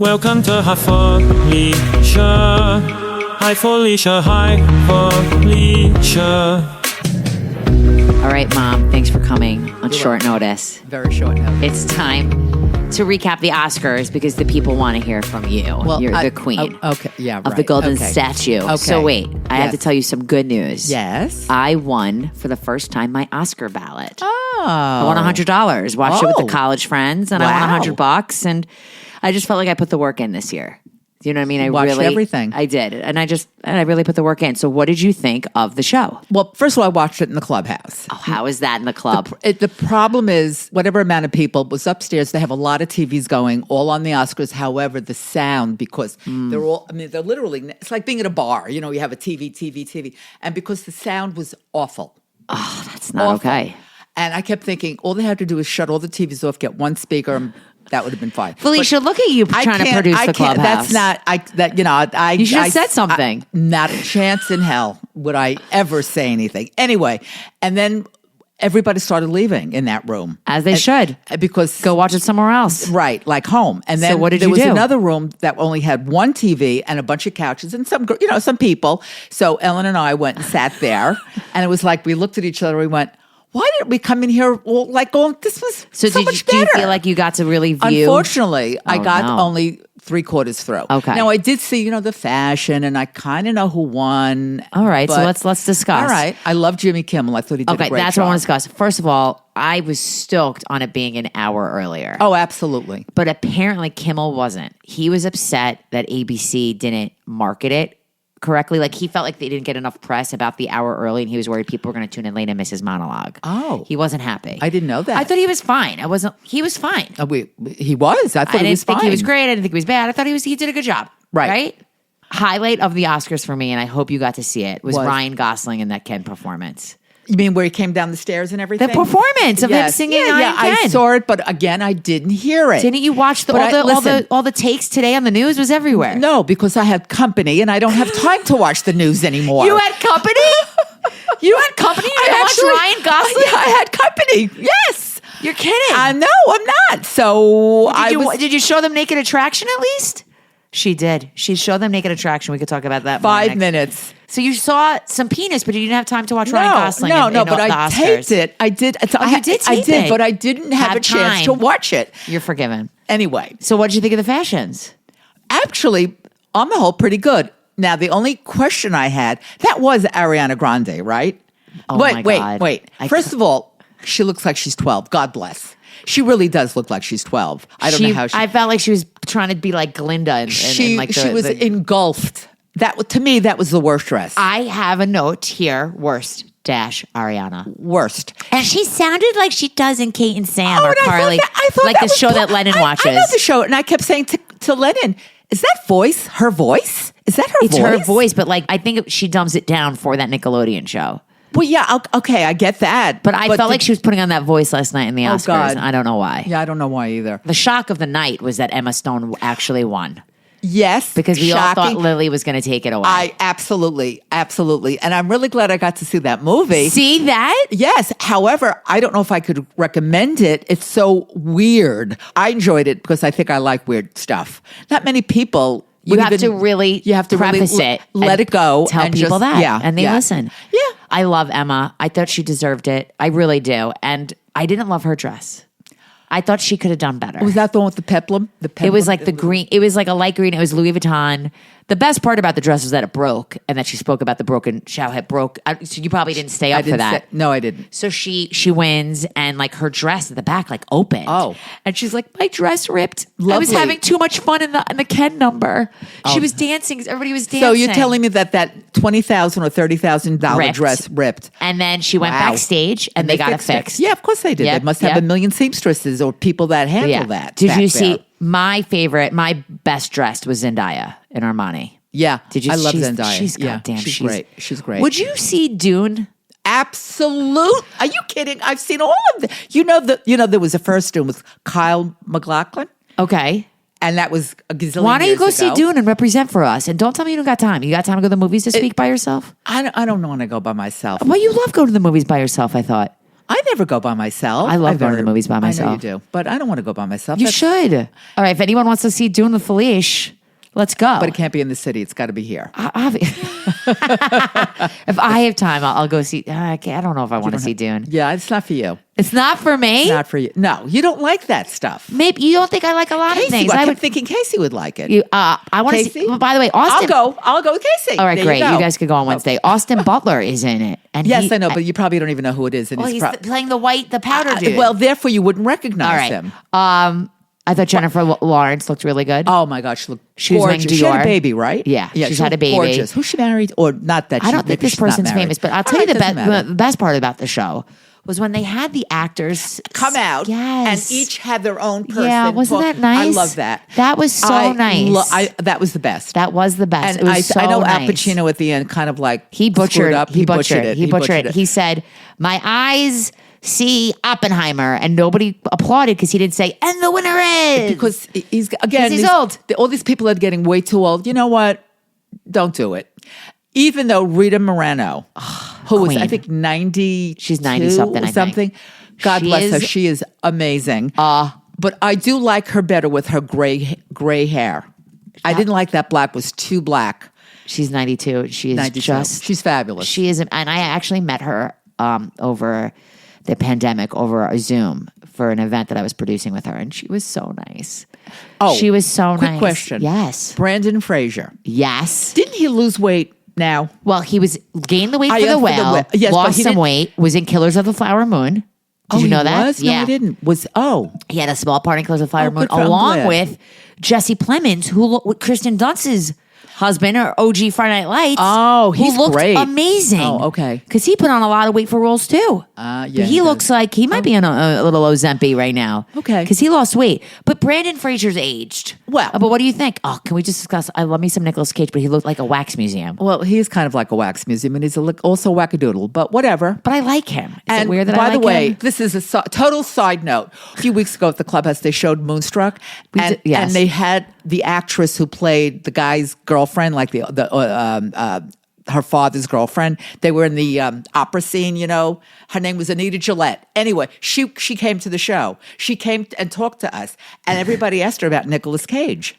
Welcome to Hi Felicia. Hi Felicia. Hi Felicia. All right, Mom. Thanks for coming on short notice. Very short notice. It's time to recap the Oscars because the people want to hear from you. Well, You're the queen. Okay, yeah, right. Of the golden Okay. statue. Okay. So wait, I have Yes. to tell you some good news. Yes. I won for the first time my Oscar ballot. Oh. I won $100. Watched it with Oh. the college friends, and I won Wow. $100. And I just felt like I put the work in this year. Do you know what I mean? I Watched really everything. I did, and I really put the work in. So, what did you think of the show? Well, first of all, I watched it in the clubhouse. Oh, how is that in the club? The problem is, whatever amount of people was upstairs, they have a lot of TVs going, all on the Oscars. However, the sound, because they're all, they're literally, it's like being at a bar. You know, you have a TV. And because the sound was awful. Oh, that's not Awful. okay. And I kept thinking, all they have to do is shut all the TVs off, get one speaker, and that would have been fine. Felicia, look at you trying to produce the clubhouse. That's not. You should have said something. Not a chance in hell would I ever say anything. Anyway, and then everybody started leaving in that room, As they should. because Go watch it somewhere else. right, like home. And then So what did there you was do? another room that only had one TV and a bunch of couches and some people. So Ellen and I went and sat there, and it was like we looked at each other. We went, why didn't we come in here this was so much do better. you feel like you got to really view? Unfortunately, I got no. only 3/4 through. Okay. Now I did see, the fashion, and I kind of know who won. All right, so but- let's discuss. All right, I love Jimmy Kimmel. I thought he did a Okay, great that's job. what I want to discuss. First of all, I was stoked on it being an hour earlier. Oh, absolutely. But apparently Kimmel wasn't. He was upset that ABC didn't market it correctly. Like he felt like they didn't get enough press about the hour early, and he was worried people were going to tune in late and miss his monologue. Oh. He wasn't happy. I didn't know that. I thought he was fine. He was fine. He was. I thought I he didn't was think fine. he was great. I didn't think he was bad. I thought he did a good job. Right. Highlight of the Oscars for me, and I hope you got to see it, was Was. Ryan Gosling in that Ken performance. You mean where he came down the stairs and everything? The performance of him singing I Am I Ken. saw it, but again, I didn't hear it. Didn't you watch Listen. all the takes today on the news? Was everywhere. No, because I had company, and I don't have time to watch the news anymore. You had company? You had company? You watched Ryan Gosling? Yeah, I had company. Yes. You're kidding. No, I'm not. So Did you show them Naked Attraction at least? She did. She showed them Naked Attraction. We could talk about that more 5 next. minutes. So you saw some penis, but you didn't have time to watch Ryan Gosling. No, in but the I Oscars. taped it. I did. You did I tape did, it. but I didn't have a chance time. to watch it. You're forgiven. Anyway, So what did you think of the fashions? actually, on the whole, pretty good. Now, the only question I had, that was Ariana Grande, right? Oh, my God. Wait. First of all, she looks like she's 12. God bless. She really does look like she's 12. I don't know how she... I felt like she was trying to be like Glinda. She like was engulfed. To me, that was the worst dress. I have a note here. Worst dash Ariana. Worst. And she sounded like she does in Kate and Sam or and Carly. I thought like that the was show that Lennon watches. I know the show, and I kept saying to Lennon, is that voice her voice? Is that her It's voice? her voice, but like I think she dumbs it down for that Nickelodeon show. Well, yeah, okay, I get that. But I felt like she was putting on that voice last night in the Oscars. God. I don't know why. Yeah, I don't know why either. The shock of the night was that Emma Stone actually won. Yes. Because we all shocking. thought Lily was going to take it away. Absolutely. And I'm really glad I got to see that movie. See that? Yes. However, I don't know if I could recommend it. It's so weird. I enjoyed it because I think I like weird stuff. Not many people. You have to really preface it. Let it go. Tell and people just, that. Yeah, and they yeah. listen. Yeah. I love Emma. I thought she deserved it. I really do. And I didn't love her dress. I thought she could have done better. Was that the one with the peplum? It was like the green. It was like a light green. It was Louis Vuitton. The best part about the dress was that it broke, and that she spoke about the broken shower broke. So you probably didn't stay up for that. No, I didn't. So she wins, and like her dress at the back like opened. Oh. And she's like, my dress ripped. I was Lovely. having too much fun in the Ken number. She was dancing. Everybody was dancing. So you're telling me that $20,000 or $30,000 Ripped. dress ripped? And then she went Wow. backstage, and they got it fixed. Yeah, of course they did. Yep, They must have yep. a million seamstresses or people that handle that. Did back you there. see my favorite? My best dressed was Zendaya in Armani. Yeah. Did you? I love she's, Zendaya. She's yeah, goddamn. she's great. She's great. Would you see Dune? Absolute. Are you kidding? I've seen all of them. There was a first Dune with Kyle MacLachlan, Okay. and that was a gazillion Why don't you years go ago. see Dune and represent for us? And don't tell me you don't got time. You got time to go to the movies this week by yourself? I don't want to go by myself. Well, you love going to the movies by yourself, I thought. I never go by myself. I love going to the movies by myself. I know you do, but I don't want to go by myself. You should. All right, if anyone wants to see Dune with Felicia, let's go. But it can't be in the city. It's got to be here. If I have time, I'll go see. I don't know if I want to see Dune. Yeah, it's not for you. It's not for me. Not for you. No, you don't like that stuff. Maybe you don't think I like a lot of things. I kept thinking Casey would like it. I want to see. By the way, Austin. I'll go with Casey. All right, there great. You guys could go on Wednesday. Austin Butler is in it, and yes, I know, but you probably don't even know who it is. And he's playing the powder dude. Well, therefore, you wouldn't recognize him. I thought Jennifer Lawrence looked really good. Oh my gosh, she looked she was gorgeous. Dior. She had a baby, right? Yeah, she's had a baby. Gorgeous. Who's she married? Or not that? I don't think this person's famous, but I'll tell you the best part about the show was when they had the actors come out, yes, and each had their own person. Yeah, wasn't that nice? I love that. That was so nice. That was the best. That was the best. And it was I know nice. Al Pacino at the end, kind of like he butchered up. He butchered it. He said, "My eyes see Oppenheimer," and nobody applauded because he didn't say, "And the winner is," because he's old. All these people are getting way too old. You know what? Don't do it. Even though Rita Moreno, who was I think 90, she's 90 something. I think. God bless her. She is amazing. But I do like her better with her gray hair. I didn't like that black was too black. She's 92. She is 92. She's fabulous. She is, and I actually met her over the pandemic over a Zoom for an event that I was producing with her, and she was so nice. Oh, she was so quick nice. Question. Yes. Brandon Fraser. Yes. Didn't he lose weight now? Well, he was gained the weight for the whale. Yes, lost some weight. Was in Killers of the Flower Moon. Did you know that? Was? No, I didn't. He had a small part in Killers of the Flower Moon, good for him. along with Jesse Plemons, who with Kristen Dunst's husband or OG Friday Night Lights. Oh, he's who looked great. Amazing. Oh, okay. Because he put on a lot of weight for roles too. Yeah, but he looks like he might be on a little Ozempic right now. Okay. Because he lost weight. But Brandon Fraser's aged. Well. But what do you think? Oh, can we just discuss? I love me some Nicolas Cage, but he looked like a wax museum. Well, he's kind of like a wax museum, and he's also wackadoodle, but whatever. But I like him. Is and it weird that by I like the way, him? this is a total side note. A few weeks ago at the Clubhouse, they showed Moonstruck, and they had the actress who played the guy's girlfriend, like her father's girlfriend. They were in the opera scene, you know. Her name was Anita Gillette. Anyway, she came to the show. She came and talked to us, and everybody asked her about Nicolas Cage.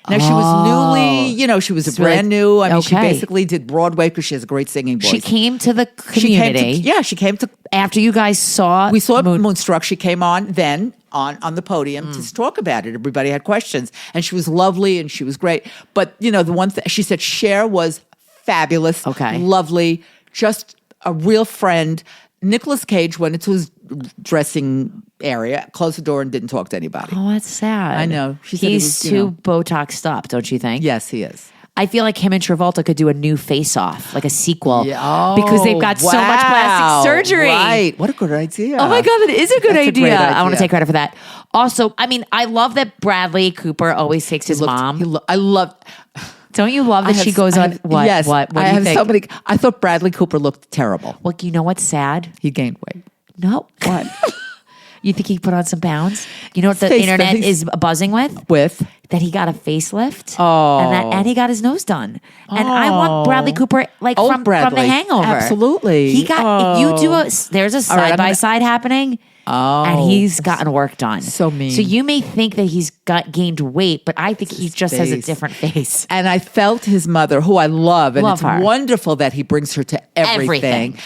Now, she was newly, she was brand new. I mean, she basically did Broadway because she has a great singing voice. She came to the community. She came to. After you guys saw. We saw Moonstruck. She came on then on the podium to talk about it. Everybody had questions. And she was lovely and she was great. But, the one thing, she said Cher was fabulous. Okay. Lovely. Just a real friend. Nicolas Cage went into his dressing area, closed the door, and didn't talk to anybody. Oh, that's sad. I know. She said he's too Botoxed up, don't you think? Yes, he is. I feel like him and Travolta could do a new face-off, like a sequel, Yeah. because they've got so much plastic surgery. Right. What a good idea. Oh my God, that is a good That's a idea. great I want to idea. take credit for that. Also, I mean, I love that Bradley Cooper always takes his mom. I love. Don't you love that she goes on? What? Yes. What do I you have think? somebody. I thought Bradley Cooper looked terrible. Well, you know what's sad? He gained weight. No. What? You think he put on some pounds? You know what the Face internet lift. is buzzing with? With That he got a facelift. Oh. And he got his nose done. And I want Bradley Cooper Old from Bradley. The Hangover. Absolutely. He got if you do there's a right, side by side happening. And he's gotten work done. So mean. So you may think that he's gained weight, but I think he just has a face. different face. And I felt his mother, who I love, and Love it's her. wonderful that he brings her to everything.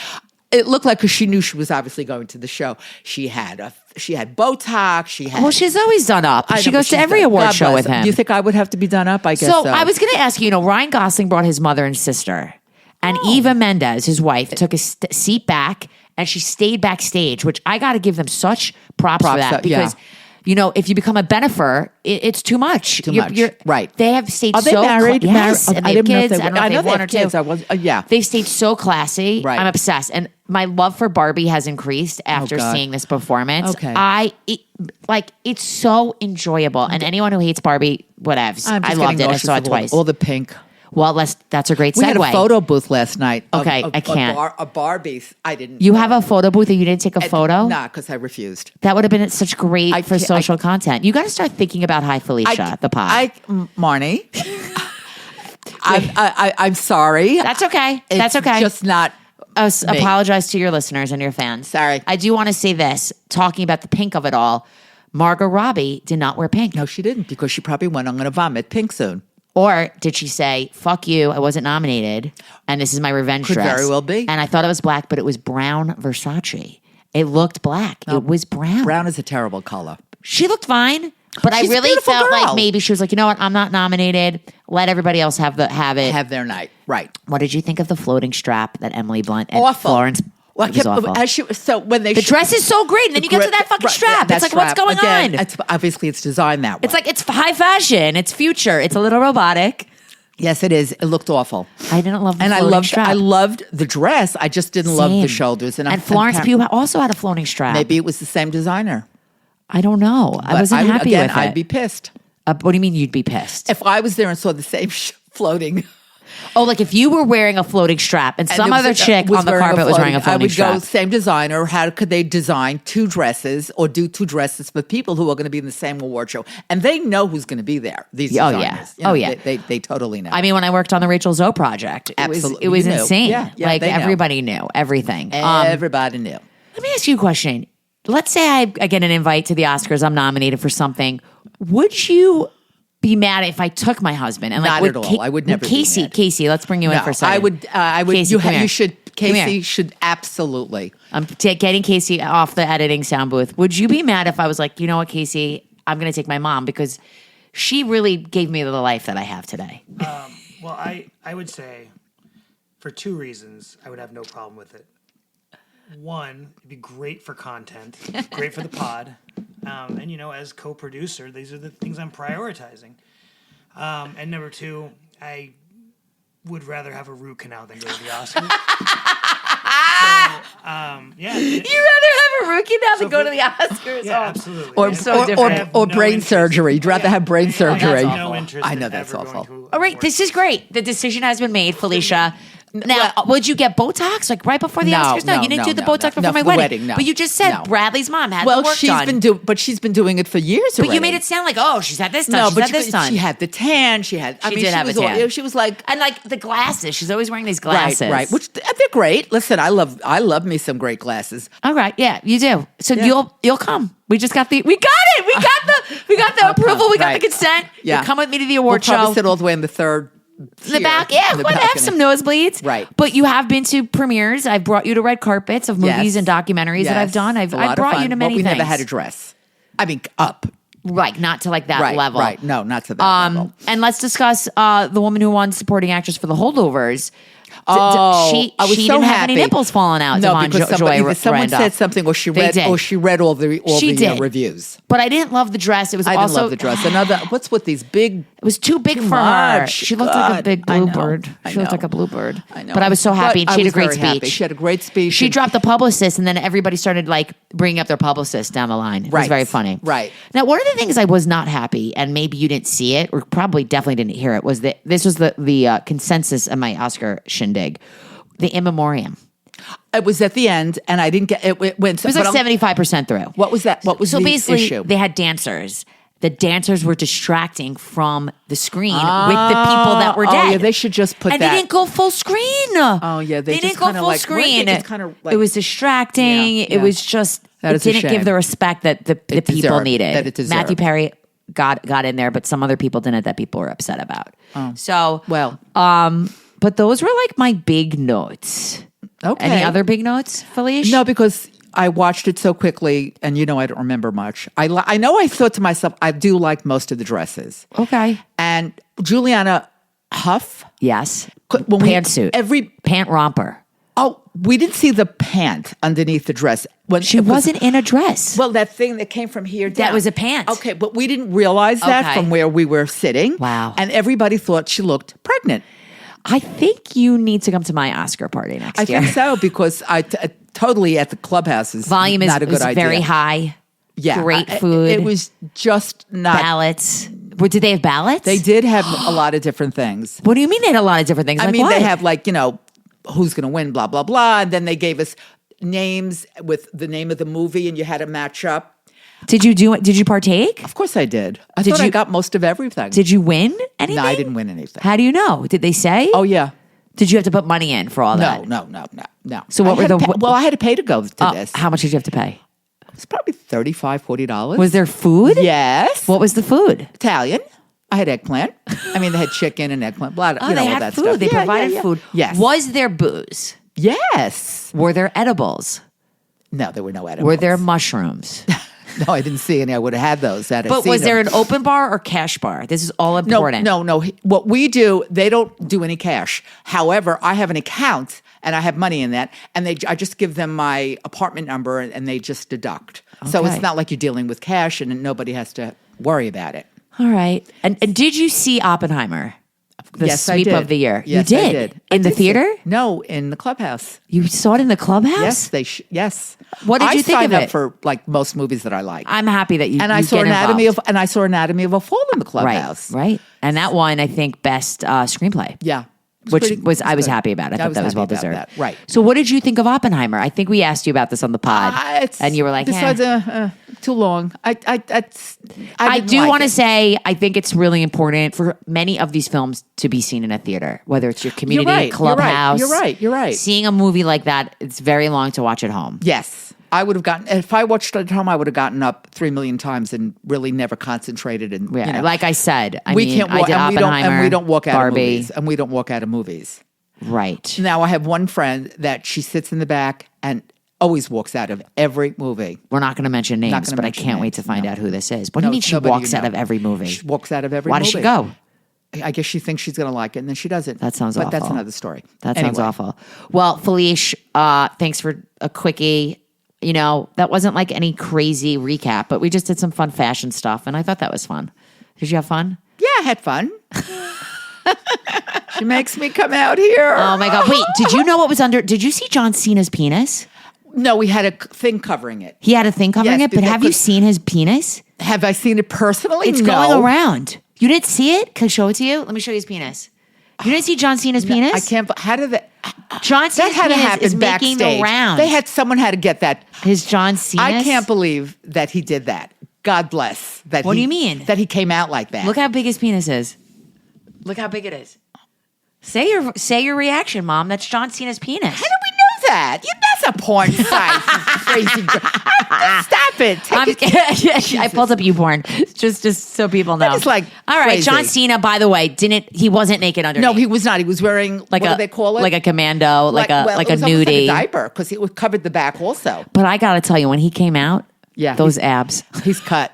It looked like because she knew she was obviously going to the show. She had Botox. She had. Well, she's always done up. I She know, goes but to she's every done- award God show bless with her. him. Do you think I would have to be done up? I guess So so. I was going to ask you, Ryan Gosling brought his mother and sister, and Eva Mendes, his wife, took a seat back, and she stayed backstage, which I got to give them such props for that because. If you become a benefer, it's too much. Too much. Right. They have stayed Are they so married? Yes, Married? and I they have didn't know if kids. they I don't know were- if I they know have they one have or two. kids. I was- yeah. They've stayed so classy. Right. I'm obsessed, and my love for Barbie has increased after God. seeing this performance. Okay. It's so enjoyable, and anyone who hates Barbie, whatevs. I'm I just loved getting it. I nauseous saw it of twice. all the pink. Well, that's a great segue. We had a photo booth last night. Okay, I can't. A Barbie. I didn't. You have a photo booth and you didn't take a photo? Nah, because I refused. That would have been such great for can't- social content. You got to start thinking about Hi Felicia, the pod. Marni. I'm sorry. That's okay. That's It's okay. just not apologize to your listeners and your fans. Sorry. I do want to say this, talking about the pink of it all. Margot Robbie did not wear pink. No, she didn't, because she probably went, I'm going to vomit pink soon. Or did she say, fuck you, I wasn't nominated, and this is my revenge Could dress? very well be. And I thought it was black, but it was brown Versace. It looked black. It was brown. Brown is a terrible color. She looked fine, but She's I a really beautiful felt girl. like maybe she was like, you know what, I'm not nominated. Let everybody else have it. Have their night. Right. What did you think of the floating strap that Emily Blunt and Awful. Florence? Well, It was awful. so when they The dress is so great, and then you get to that fucking strap. It's like, what's going on? Obviously, it's designed that way. It's like, it's high fashion. It's future. It's a little robotic. yes, it is. It looked awful. I didn't love the And floating strap. I loved the dress. I just didn't love the Same. shoulders. And Florence Pugh also had a floating strap. Maybe it was the same designer. I don't know. I But wasn't happy again, with it. I'd be pissed. What do you mean you'd be pissed? If I was there and saw the same floating. Oh, like if you were wearing a floating strap and some there other was chick was on the wearing carpet was wearing a I floating would strap. go, same designer. How could they design two dresses or do two dresses for people who are going to be in the same award show? And they know who's going to be there. These Oh, designers. yeah. Oh, yeah. They totally know. I mean, when I worked on the Rachel Zoe project, Absolutely. it was You knew. insane. Yeah, like they know. everybody knew everything. Everybody knew. Let me ask you a question. Let's say I get an invite to the Oscars. I'm nominated for something. Would you be mad if I took my husband? And like, Not at all. I would never be Casey, mad. Casey, let's bring you in for a second. I would. Casey, come here. You should. Come here. Casey should absolutely. I'm getting Casey off the editing sound booth. Would you be mad if I was like, you know what, Casey, I'm going to take my mom because she really gave me the life that I have today? Well, I would say for two reasons I would have no problem with it. One, it'd be great for content, great for the pod. And, as co-producer, these are the things I'm prioritizing. And number two, I would rather have a root canal than go to the Oscars. Yeah. You'd rather have a rookie now than go to the Oscars? Yeah, absolutely. Or, And so or, different. I have or no brain interest- surgery. You'd rather have brain I surgery. have no interest I know in that's ever awful. going to All right, this is great. The decision has been made, Felicia. Now, would you get Botox like right before the No, Oscars? No, no, you didn't no, do the no, Botox no. before No, my for the wedding. wedding, no. But you just said No. Bradley's mom had Well, the work done. but she's been doing it for years already. But you made it sound like, oh, she's had this done. No, she's but had this done. she had the tan. She had. I She mean, did she have was a tan. all, she was like. And like the glasses. She's always wearing these glasses. Right. Which they're great. Listen, I love me some great glasses. All right, yeah, you do. So Yeah. you'll come. We got it. We got the approval. We got Right. the consent. Yeah. You come with me to the We'll award probably show. sit all the way in the third. In the back, yeah, we'll have some nosebleeds. Right. But you have been to premieres. I've brought you to red carpets of movies Yes. and documentaries that I've done. I've brought you to many but we things. never had a dress. I mean, up. Right, not to like that Right. level. Right. No, not to that level. And let's discuss the woman who won supporting actress for The Holdovers. Oh, she I was she so didn't happy. have any nipples falling out. No, Devon because Joy someone Randolph. said something, or she They read, did. or she read all the She did. reviews. But I didn't love the dress. It was I also didn't love the dress. Another, what's with these big? It was too big Too for her. much. She looked like a God, big I know. bluebird. I She looked know. like a bluebird. I know. But I was so happy, and But she had I a great was very happy. speech. She had a great speech. She and- dropped the publicist, and then everybody started like bringing up their publicist down the line. It was Right. very funny. Right. Now, one of the things I was not happy, and maybe you didn't see it, or probably definitely didn't hear it, was that this was the consensus of my Oscar shindig, the in memoriam. It was at the end, and I didn't get it. It went. It was like 75% through. What was that? What was So the basically, issue? they had dancers. The dancers were distracting from the screen with the people that were dead. Oh, yeah, they should just put and that. they didn't go full screen. Oh, yeah, they didn't just go kinda full like- screen. they just kinda like- it was distracting. Yeah, It yeah. was just That it is a didn't give shame. the respect that the It people deserved, needed. that it deserved. Matthew Perry got in there, but some other people didn't. That people were upset about. So Well. but those were like my big notes. Okay. Any other big notes, Felicia? No, because I watched it so quickly, and I don't remember much. I know I thought to myself, I do like most of the dresses. Okay. And Juliana Huff, Yes. when we- Pantsuit. Pant romper. we didn't see the pant underneath the dress. When She wasn't in a dress. Well, that thing that came from here down. That was a pant. Okay, but we didn't realize that Okay. from where we were sitting. Wow. And everybody thought she looked pregnant. I think you need to come to my Oscar party next I year. think so, because totally at the clubhouse is Volume is not a good idea. very high. Yeah, Great food. It was just not. Ballots. Did they have ballots? They did have a lot of different things. What do you mean they had a lot of different things? I Like mean, what? they have who's going to win, blah, blah, blah. And then they gave us names with the name of the movie, and you had to match up. Did you partake? Of course I did. I Did thought I you- got most of everything. Did you win anything? No, I didn't win anything. How do you know? Did they say? Oh, yeah. Did you have to put money in for all that? No. So what were I had to pay to go to this. How much did you have to pay? It was probably $35, $40. Was there food? Yes. What was the food? Italian. I had eggplant. I mean, they had chicken and eggplant. Blah, Oh, you know, they all had that food. stuff. They provided food. Yes. Was there booze? Yes. Were there edibles? No, there were no edibles. Were there mushrooms? No, I didn't see any. I would have had those. But was there an open bar or cash bar? This is all important. No. What we do, they don't do any cash. However, I have an account and I have money in that, and I just give them my apartment number and they just deduct. So Okay. it's not like you're dealing with cash and nobody has to worry about it. All right. And did you see Oppenheimer? The Yes, I sweep did. of the year. Yes, you did? I did. In the theater? No, in the clubhouse. You saw it in the clubhouse? Yes, yes. What did you think I of signed up it? for like most movies that I like. I'm happy that you and I you saw get Anatomy involved. of Anatomy of a Fall in the clubhouse. Right. And that won, I think, best screenplay. Yeah. Which I was happy about. I thought that was well deserved. That. Right. So, what did you think of Oppenheimer? I think we asked you about this on the pod, and you were like, "Besides, too long." I do want to say, I think it's really important for many of these films to be seen in a theater, whether it's your community, clubhouse. You're right. Seeing a movie like that, it's very long to watch at home. Yes. I would have gotten, if I watched it at home, I would have gotten up 3 million times and really never concentrated. And Yeah, you know, like I said, I we mean, can't I walk, did and Oppenheimer, we don't walk out Barbie. of movies, and we don't walk out of movies. Right. Now I have one friend that she sits in the back and always walks out of every movie. We're not going to mention names, gonna but I mention can't wait names, to find no. out who this is. What do No, you mean she nobody walks you out know. of every movie? She walks out of every Why movie. does she go? I guess she thinks she's going to like it, and then she doesn't. That sounds but awful. that's another story. That Anyway. sounds awful. Well, Felicia, thanks for a quickie. You know, that wasn't like any crazy recap, but we just did some fun fashion stuff, and I thought that was fun. Did you have fun? Yeah, I had fun. She makes me come out here. Oh my God. Wait, did you know what was under? Did you see John Cena's penis? No, we had a thing covering it. He had a thing covering Yes, it, but because- have you seen his penis? Have I seen it personally? It's No. going around. You didn't see it? Can I show it to you? Let me show you his penis. You didn't see John Cena's penis? I can't. How did that? John That Cena's had to penis happen is making backstage. the rounds. They had someone had to get that. His John Cena. I can't believe that he did that. God bless that. What do you mean? That he came out like that? Look how big his penis is. Look how big it is. Say your reaction, Mom. That's John Cena's penis. How do we know that? That's a porn site. Crazy girl. Stop it. I pulled up YouPorn just so people know. is like all right. crazy. John Cena, by the way, he wasn't naked underneath. No, he was not. He was wearing like what a do they call it? like a commando, like a it was almost nudie like a diaper because it covered the back also. But I gotta tell you, when he came out, Yeah, those abs. He's cut.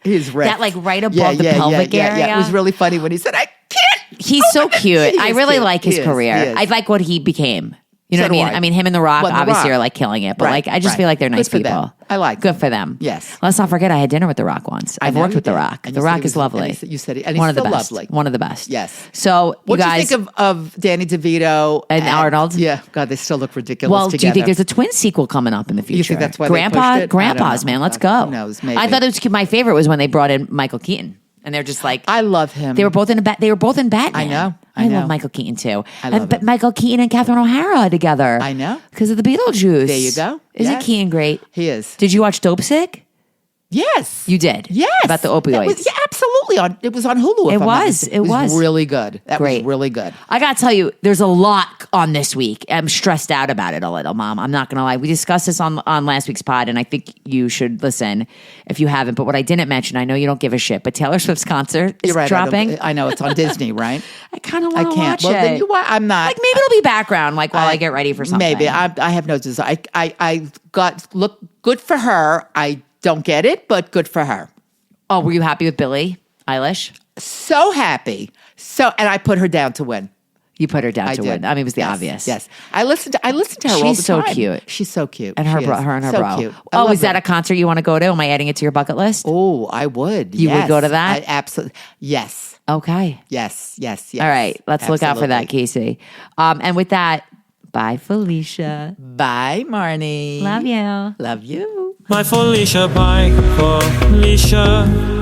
He's ripped. That like right above the pelvic area. Yeah. It was really funny when he said, "I can't." He's so cute. I really cute. like his He is. career. He is. I like what he became. You know So what I mean? do I. I mean, him and The Rock Well, The obviously Rock. are like killing it, but Right, like I just right. feel like they're nice Good for them. people. I like Good them. for them. Yes. Let's not forget I had dinner with The Rock once. I've know worked you with The did. Rock. And The you said Rock he is was- lovely. and you said and one he's of the still best. lovely. One of the best. Yes. So What do you you guys, think of Danny DeVito And Arnold? Yeah, God, they still look ridiculous well, together. do you think there's a twin sequel coming up in the future? You think that's why they pushed it? I don't Grandpas, know. man, let's God, go. who knows? Maybe. I thought it was my favorite was when they brought in Michael Keaton, and they're just like I love him. They were both in They were both in Batman. I know. I know. love Michael Keaton too. I love But him. Michael Keaton and Catherine O'Hara together. I know. Because of the Beetlejuice. There you go. Isn't Yes. Keaton great? He is. Did you watch Dope Sick? Yes. You did. Yes. About the opioids. Yeah, absolutely. It was on Hulu. if It I'm not was. mistaken. It was. really good. That Great. was really good. I gotta tell you, there's a lot on this week. I'm stressed out about it a little, Mom. I'm not gonna lie. We discussed this on last week's pod, and I think you should listen if you haven't. But what I didn't mention, I know you don't give a shit, but Taylor Swift's concert is You're right. dropping. I know it's on Disney, right? I kind of I want to can't. watch Well, it. then I'm not. Like maybe it'll be background, like while I get ready for something. Maybe I have no desire. I got look good for her. I don't get it, but good for her. Oh, were you happy with Billie Eilish? So happy. And I put her down to win. You put her down I to did. win. I mean, it was the Yes, obvious. Yes, I listened to her all She's the so time. cute. She's so cute. And her She bro, is. her and her so bro. Cute. I Oh, love is that her. a concert you want to go to? Am I adding it to your bucket list? Oh, I would. You would Yes. go to that? I absolutely. Yes. Okay. Yes. All All right. Let's look out for that, Casey. And with that, bye, Felicia. Bye, Marni. Love you. Love you. My Felicia, bye, Felicia.